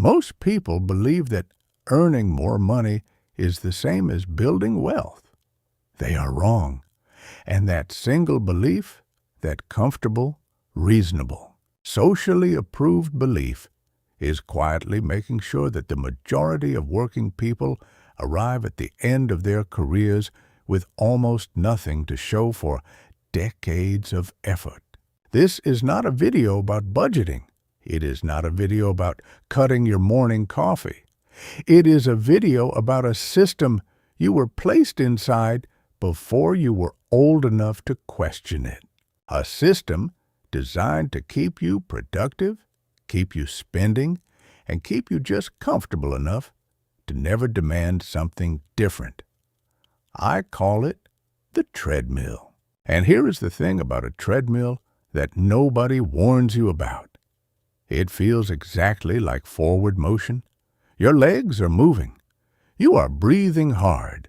Most people believe that earning more money is the same as building wealth. They are wrong. And that single belief, that comfortable, reasonable, socially approved belief, is quietly making sure that the majority of working people arrive at the end of their careers with almost nothing to show for decades of effort. This is not a video about budgeting. It is not a video about cutting your morning coffee. It is a video about a system you were placed inside before you were old enough to question it. A system designed to keep you productive, keep you spending, and keep you just comfortable enough to never demand something different. I call it the treadmill. And here is the thing about a treadmill that nobody warns you about. It feels exactly like forward motion. Your legs are moving. You are breathing hard.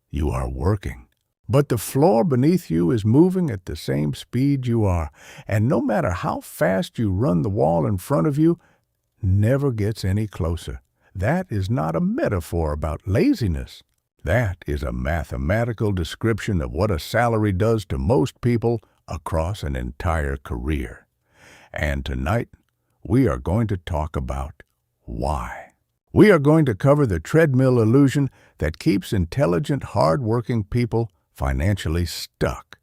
You are working. But the floor beneath you is moving at the same speed you are, and no matter how fast you run, the wall in front of you never gets any closer. That is not a metaphor about laziness. That is a mathematical description of what a salary does to most people across an entire career. And tonight, we are going to talk about why. We are going to cover the treadmill illusion that keeps intelligent, hard-working people financially stuck.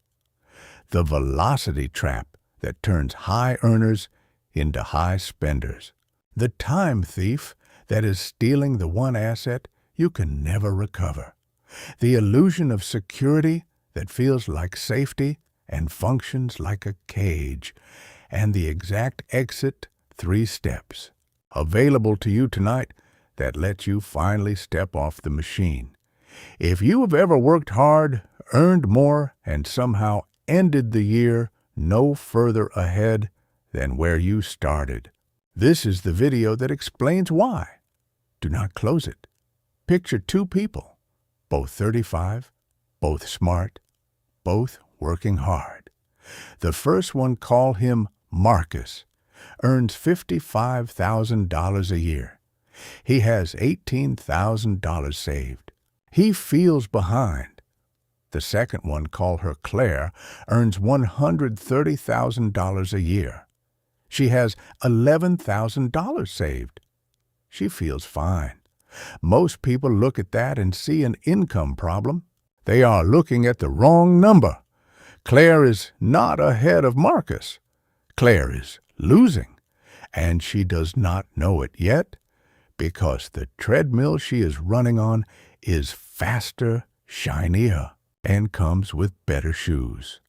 The velocity trap that turns high earners into high spenders. The time thief that is stealing the one asset you can never recover. The illusion of security that feels like safety and functions like a cage. And the exact exit 3 steps available to you tonight that lets you finally step off the machine. If you have ever worked hard, earned more, and somehow ended the year no further ahead than where you started, this is the video that explains why. Do not close it. Picture 2 people, both 35, both smart, both working hard. The first one, call him Marcus, earns $55,000 a year. He has $18,000 saved. He feels behind. The second one, call her Claire, earns $130,000 a year. She has $11,000 saved. She feels fine. Most people look at that and see an income problem. They are looking at the wrong number. Claire is not ahead of Marcus. Claire is losing, and she does not know it yet because the treadmill she is running on is faster, shinier, and comes with better shoes.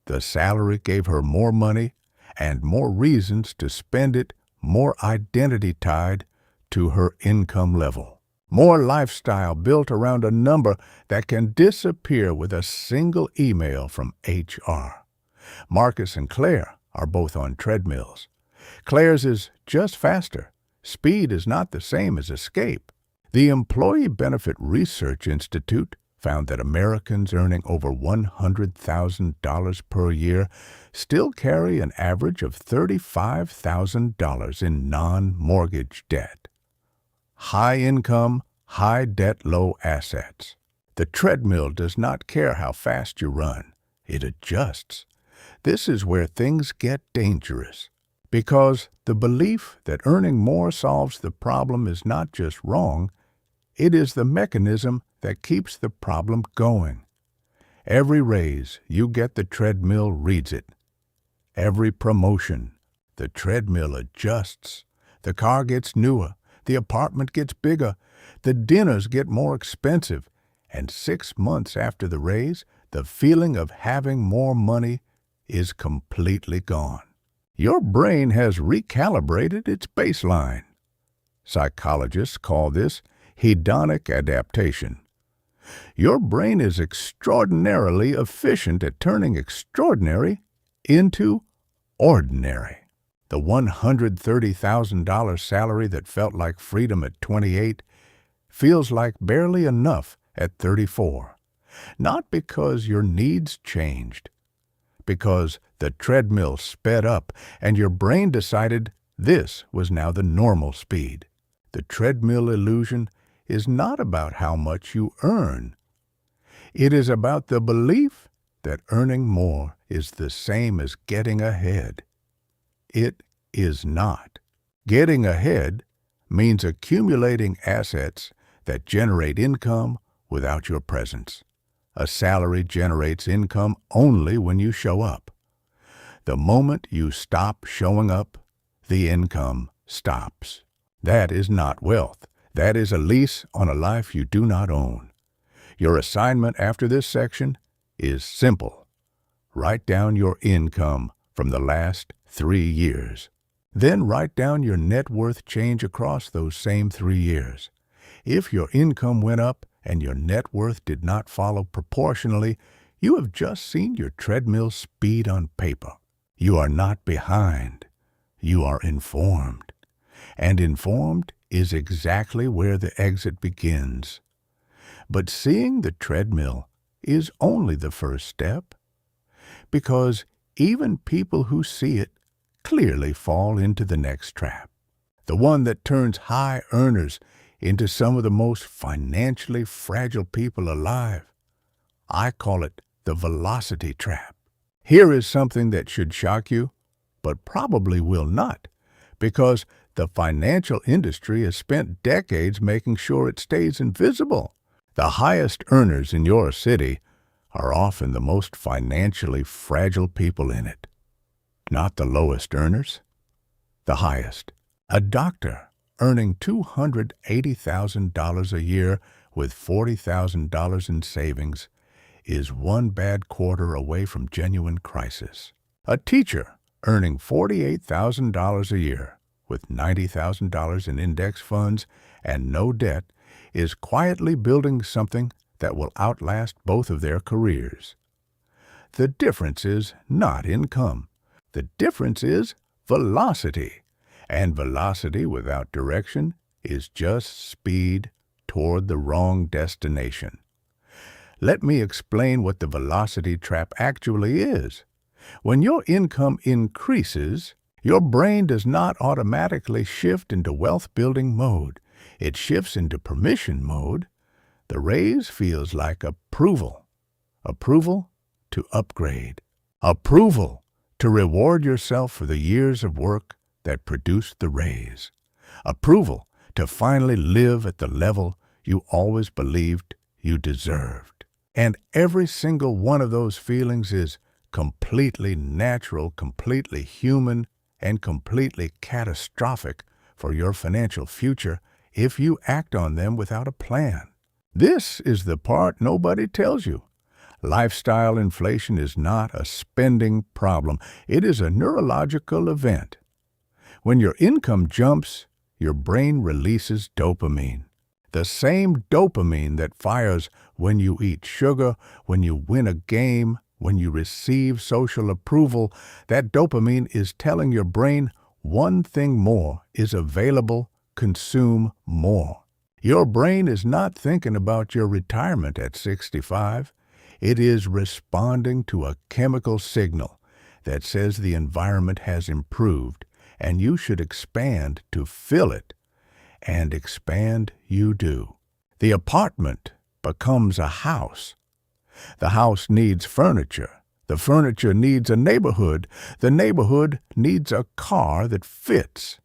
The salary gave her more money and more reasons to spend it, more identity tied to her income level, more lifestyle built around a number that can disappear with a single email from HR. Marcus and Claire are both on treadmills. Claire's is just faster. Speed is not the same as escape. The Employee Benefit Research Institute found that Americans earning over $100,000 per year still carry an average of $35,000 in non-mortgage debt. High income, high debt, low assets. The treadmill does not care how fast you run. It adjusts. This is where things get dangerous, because the belief that earning more solves the problem is not just wrong, it is the mechanism that keeps the problem going. Every raise you get, the treadmill reads it. Every promotion, the treadmill adjusts. The car gets newer, the apartment gets bigger, the dinners get more expensive, and 6 months after the raise, the feeling of having more money is completely gone. Your brain has recalibrated its baseline. Psychologists call this hedonic adaptation. Your brain is extraordinarily efficient at turning extraordinary into ordinary. The $130,000 salary that felt like freedom at 28 feels like barely enough at 34. Not because your needs changed, because the treadmill sped up and your brain decided this was now the normal speed. The treadmill illusion is not about how much you earn. It is about the belief that earning more is the same as getting ahead. It is not. Getting ahead means accumulating assets that generate income without your presence. A salary generates income only when you show up. The moment you stop showing up, the income stops. That is not wealth. That is a lease on a life you do not own. Your assignment after this section is simple. Write down your income from the last 3 years. Then write down your net worth change across those same 3 years. If your income went up and your net worth did not follow proportionally, you have just seen your treadmill speed on paper. You are not behind. You are informed. And informed is exactly where the exit begins. But seeing the treadmill is only the first step, because even people who see it clearly fall into the next trap, the one that turns high earners into some of the most financially fragile people alive. I call it the velocity trap. Here is something that should shock you, but probably will not, because the financial industry has spent decades making sure it stays invisible. The highest earners in your city are often the most financially fragile people in it. Not the lowest earners, the highest. A doctor earning $280,000 a year with $40,000 in savings is one bad quarter away from genuine crisis. A teacher earning $48,000 a year with $90,000 in index funds and no debt is quietly building something that will outlast both of their careers. The difference is not income. The difference is velocity. And velocity without direction is just speed toward the wrong destination. Let me explain what the velocity trap actually is. When your income increases, your brain does not automatically shift into wealth-building mode. It shifts into permission mode. The raise feels like approval. Approval to upgrade. Approval to reward yourself for the years of work that produced the raise. Approval to finally live at the level you always believed you deserved. And every single one of those feelings is completely natural, completely human, and completely catastrophic for your financial future if you act on them without a plan. This is the part nobody tells you. Lifestyle inflation is not a spending problem. It is a neurological event. When your income jumps, your brain releases dopamine. The same dopamine that fires when you eat sugar, when you win a game, when you receive social approval. That dopamine is telling your brain one thing more is available, consume more. Your brain is not thinking about your retirement at 65. It is responding to a chemical signal that says the environment has improved and you should expand to fill it. And expand you do. The apartment becomes a house. The house needs furniture. The furniture needs a neighborhood. The neighborhood needs a car that fits.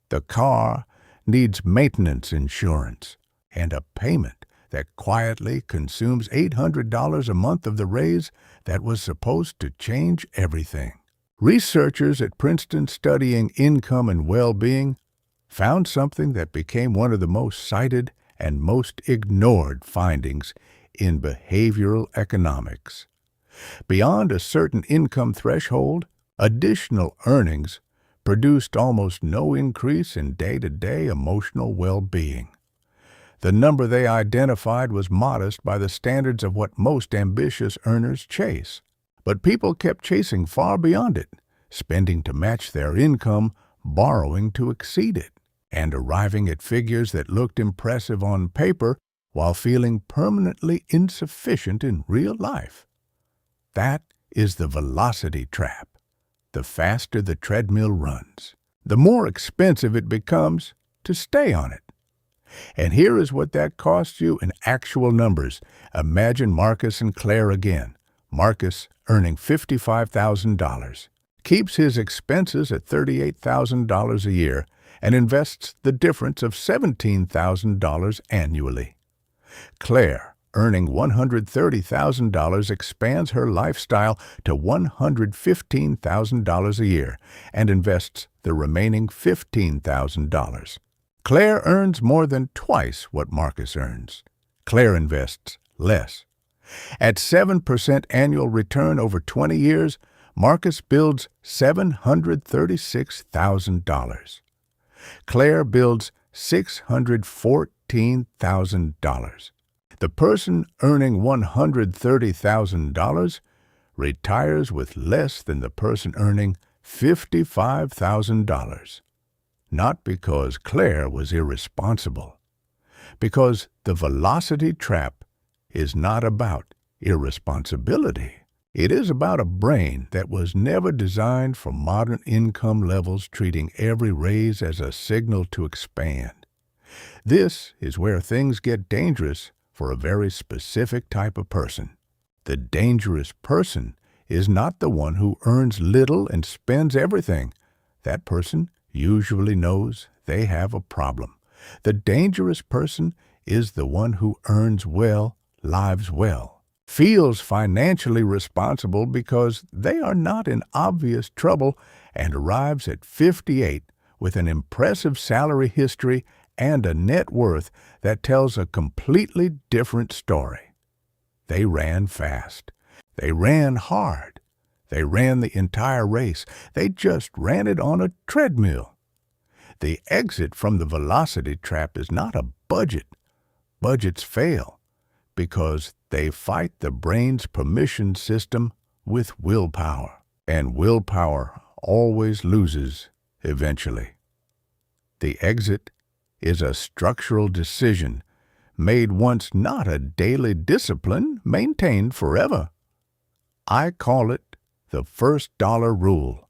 The car needs maintenance insurance and a payment that quietly consumes $800 a month of the raise that was supposed to change everything. Researchers at Princeton studying income and well-being found something that became one of the most cited and most ignored findings in behavioral economics. Beyond a certain income threshold, additional earnings produced almost no increase in day-to-day emotional well-being. The number they identified was modest by the standards of what most ambitious earners chase. But people kept chasing far beyond it, spending to match their income, borrowing to exceed it, and arriving at figures that looked impressive on paper while feeling permanently insufficient in real life. That is the velocity trap. The faster the treadmill runs, the more expensive it becomes to stay on it. And here is what that costs you in actual numbers. Imagine Marcus and Claire again. Marcus earning $55,000, keeps his expenses at $38,000 a year, and invests the difference of $17,000 annually. Claire, earning $130,000, expands her lifestyle to $115,000 a year and invests the remaining $15,000. Claire earns more than twice what Marcus earns. Claire invests less. At 7% annual return over 20 years, Marcus builds $736,000. Claire builds $614,000. The person earning $130,000 retires with less than the person earning $55,000. Not because Claire was irresponsible, because the velocity trap is not about irresponsibility. It is about a brain that was never designed for modern income levels, treating every raise as a signal to expand. This is where things get dangerous for a very specific type of person. The dangerous person is not the one who earns little and spends everything. That person usually knows they have a problem. The dangerous person is the one who earns well, lives well, feels financially responsible because they are not in obvious trouble, and arrives at 58 with an impressive salary history and a net worth that tells a completely different story. They ran fast. They ran hard. They ran the entire race. They just ran it on a treadmill. The exit from the velocity trap is not a budget. Budgets fail because they fight the brain's permission system with willpower, and willpower always loses eventually. The exit is a structural decision made once, not a daily discipline maintained forever. I call it the first dollar rule.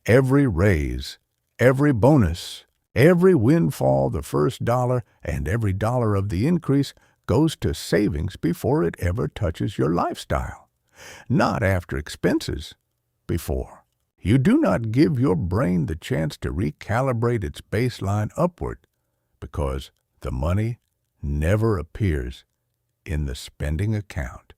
Every raise, every bonus, every windfall, the first dollar, and every dollar of the increase goes to savings before it ever touches your lifestyle. Not after expenses, before. You do not give your brain the chance to recalibrate its baseline upward, because the money never appears in the spending account.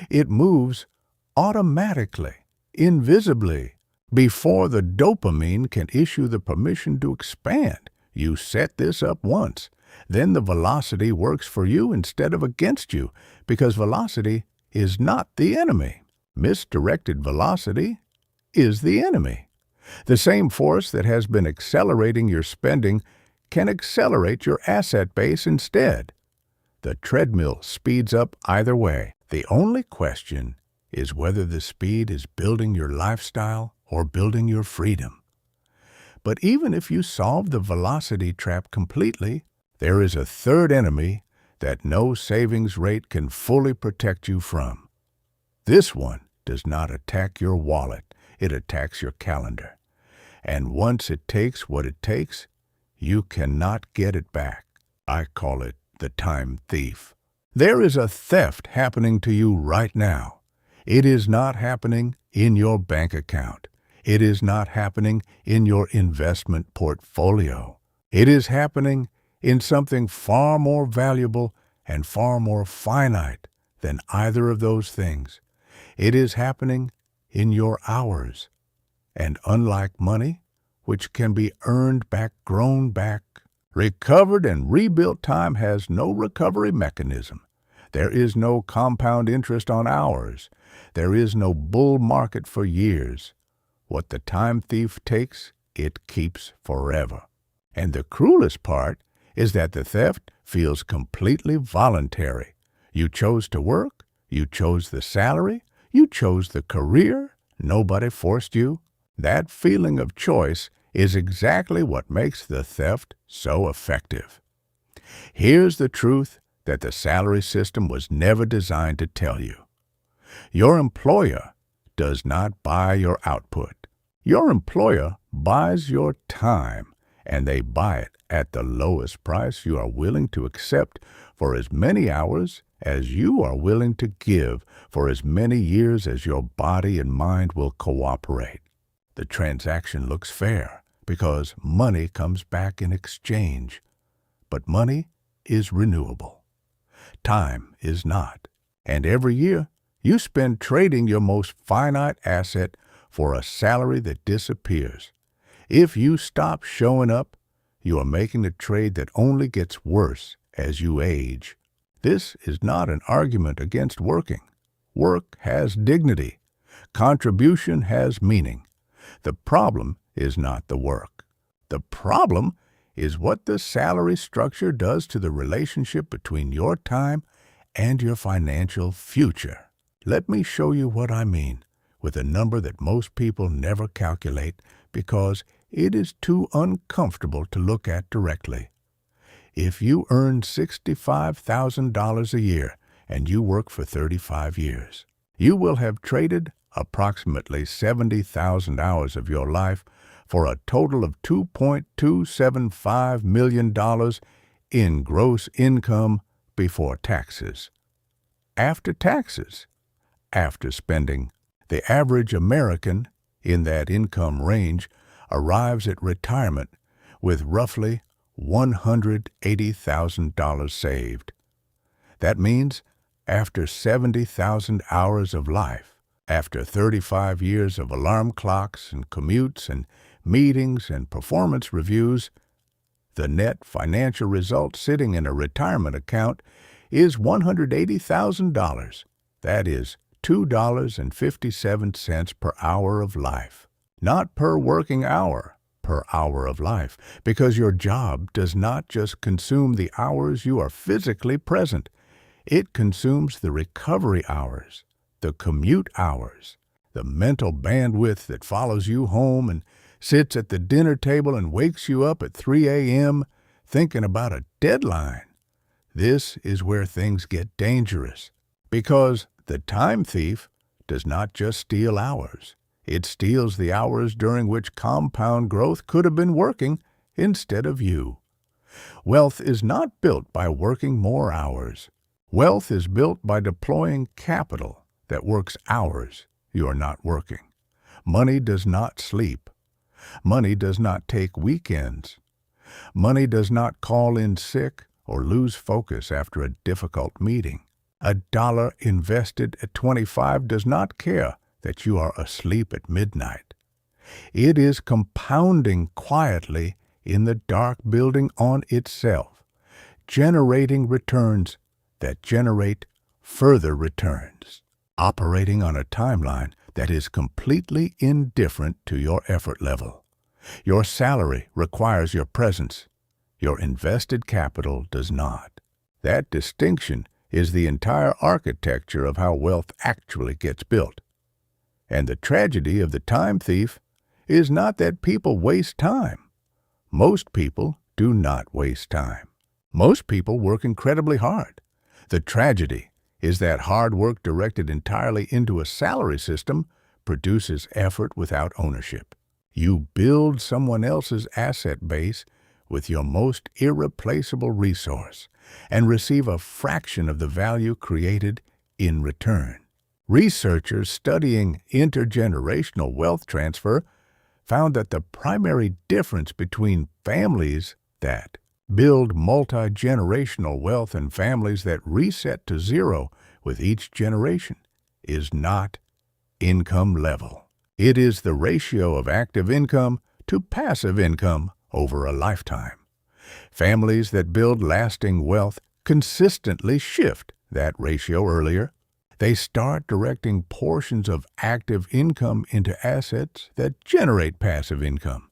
It moves automatically, invisibly, before the dopamine can issue the permission to expand. You set this up once. Then the velocity works for you instead of against you, because velocity is not the enemy. Misdirected velocity is the enemy. The same force that has been accelerating your spending can accelerate your asset base instead. The treadmill speeds up either way. The only question is whether the speed is building your lifestyle or building your freedom. But even if you solve the velocity trap completely, there is a third enemy that no savings rate can fully protect you from. This one does not attack your wallet, it attacks your calendar. And once it takes what it takes, you cannot get it back. I call it the time thief. There is a theft happening to you right now. It is not happening in your bank account. It is not happening in your investment portfolio. It is happening in something far more valuable and far more finite than either of those things. It is happening in your hours. And unlike money, which can be earned back, grown back, recovered and rebuilt, time has no recovery mechanism. There is no compound interest on hours. There is no bull market for years. What the time thief takes, it keeps forever. And the cruelest part is that the theft feels completely voluntary. You chose to work, you chose the salary, you chose the career, nobody forced you. That feeling of choice is exactly what makes the theft so effective. Here's the truth that the salary system was never designed to tell you. Your employer does not buy your output. Your employer buys your time, and they buy it at the lowest price you are willing to accept for as many hours as you are willing to give for as many years as your body and mind will cooperate. The transaction looks fair because money comes back in exchange. But money is renewable. Time is not. And every year, you spend trading your most finite asset for a salary that disappears. If you stop showing up, you are making a trade that only gets worse as you age. This is not an argument against working. Work has dignity. Contribution has meaning. The problem is not the work. The problem is what the salary structure does to the relationship between your time and your financial future. Let me show you what I mean with a number that most people never calculate because it is too uncomfortable to look at directly. If you earn $65,000 a year and you work for 35 years, you will have traded approximately 70,000 hours of your life for a total of $2.275 million in gross income before taxes. After taxes, after spending, the average American in that income range arrives at retirement with roughly $180,000 saved. That means after 70,000 hours of life, after 35 years of alarm clocks and commutes and meetings and performance reviews, the net financial result sitting in a retirement account is $180,000. That is $2.57 per hour of life. Not per working hour, per hour of life, because your job does not just consume the hours you are physically present. It consumes the recovery hours, the commute hours, the mental bandwidth that follows you home and sits at the dinner table and wakes you up at 3 a.m. thinking about a deadline. This is where things get dangerous, because the time thief does not just steal hours. It steals the hours during which compound growth could have been working instead of you. Wealth is not built by working more hours. Wealth is built by deploying capital that works hours you are not working. Money does not sleep. Money does not take weekends. Money does not call in sick or lose focus after a difficult meeting. A dollar invested at 25 does not care that you are asleep at midnight. It is compounding quietly in the dark building on itself, generating returns that generate further returns, operating on a timeline that is completely indifferent to your effort level. Your salary requires your presence. Your invested capital does not. That distinction is the entire architecture of how wealth actually gets built. And the tragedy of the time thief is not that people waste time. Most people do not waste time. Most people work incredibly hard. The tragedy is that hard work directed entirely into a salary system produces effort without ownership. You build someone else's asset base with your most irreplaceable resource and receive a fraction of the value created in return. Researchers studying intergenerational wealth transfer found that the primary difference between families that build multi-generational wealth and families that reset to zero with each generation is not income level. It is the ratio of active income to passive income over a lifetime. Families that build lasting wealth consistently shift that ratio earlier. They start directing portions of active income into assets that generate passive income.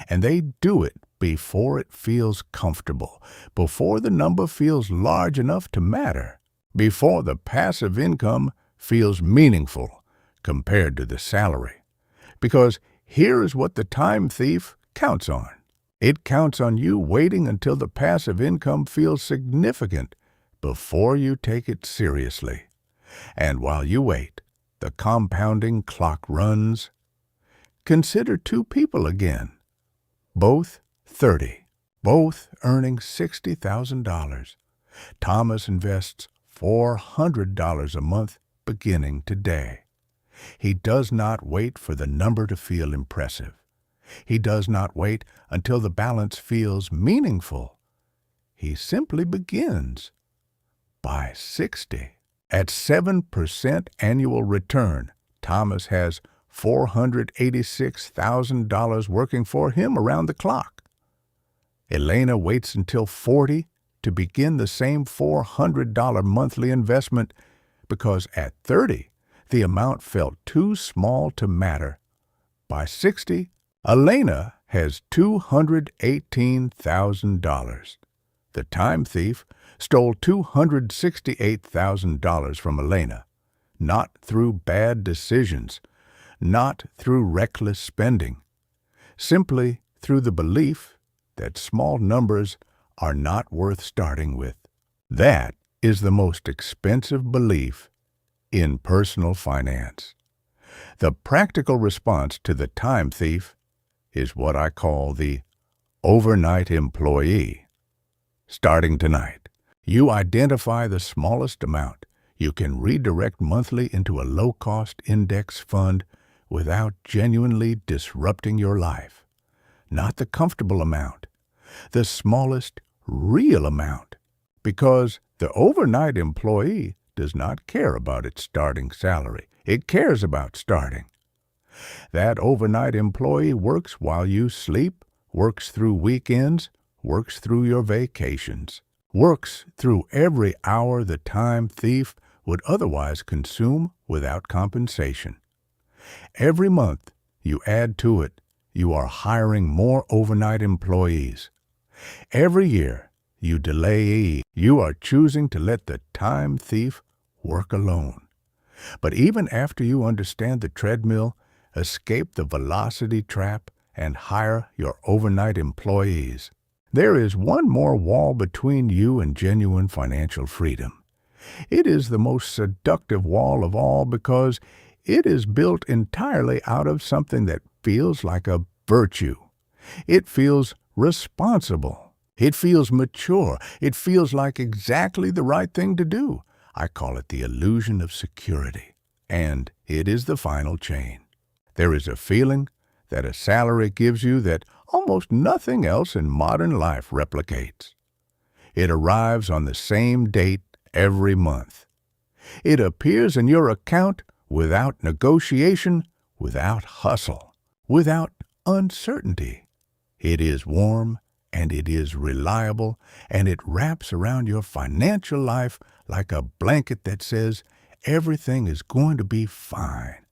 And they do it before it feels comfortable, before the number feels large enough to matter, before the passive income feels meaningful compared to the salary. Because here is what the time thief counts on. It counts on you waiting until the passive income feels significant before you take it seriously. And while you wait, the compounding clock runs. Consider two people again, both 30, both earning $60,000. Thomas invests $400 a month beginning today. He does not wait for the number to feel impressive. He does not wait until the balance feels meaningful. He simply begins by 60. At 7% annual return, Thomas has $486,000 working for him around the clock. Elena waits until 40 to begin the same $400 monthly investment because at 30, the amount felt too small to matter. By 60, Elena has $218,000. The time thief stole $268,000 from Elena, not through bad decisions, not through reckless spending, simply through the belief that small numbers are not worth starting with. That is the most expensive belief in personal finance. The practical response to the time thief is what I call the overnight employee. Starting tonight, you identify the smallest amount you can redirect monthly into a low-cost index fund without genuinely disrupting your life. Not the comfortable amount, the smallest real amount, because the overnight employee does not care about its starting salary. It cares about starting. That overnight employee works while you sleep, works through weekends, works through your vacations, works through every hour the time thief would otherwise consume without compensation. Every month you add to it, you are hiring more overnight employees. Every year you delay, you are choosing to let the time thief work alone. But even after you understand the treadmill, escape the velocity trap, and hire your overnight employees, there is one more wall between you and genuine financial freedom. It is the most seductive wall of all because it is built entirely out of something that feels like a virtue. It feels responsible. It feels mature. It feels like exactly the right thing to do. I call it the illusion of security. And it is the final chain. There is a feeling that a salary gives you that almost nothing else in modern life replicates. It arrives on the same date every month. It appears in your account without negotiation, without hustle, without uncertainty. It is warm and it is reliable, and it wraps around your financial life like a blanket that says everything is going to be fine.